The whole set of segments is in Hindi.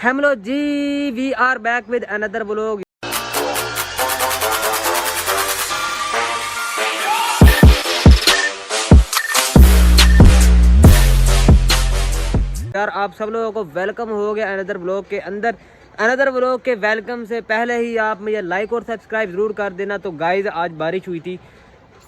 Hello ji, we are back with another vlog. यार आप सब लोगों को वेलकम हो गया अनदर व्लॉग के अंदर। अनदर व्लॉग के वेलकम से पहले ही आप मुझे लाइक और सब्सक्राइब ज़रूर कर देना। तो गाइस आज बारिश हुई थी,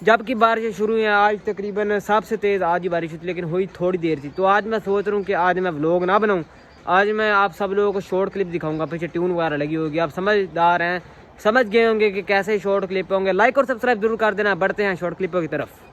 जबकि बारिश शुरू हुई है आज तकरीबन सबसे तेज़ आज ही बारिश हुई थी, लेकिन हुई थोड़ी देर थी। तो आज मैं सोच रहा हूँ कि आज मैं व्लॉग ना बनाऊँ, आज मैं आप सब लोगों को शॉर्ट क्लिप दिखाऊंगा। पीछे ट्यून वगैरह लगी होगी, आप समझदार हैं, समझ गए होंगे कि कैसे शॉर्ट क्लिप होंगे। लाइक और सब्सक्राइब जरूर कर देना। बढ़ते हैं शॉर्ट क्लिपों की तरफ।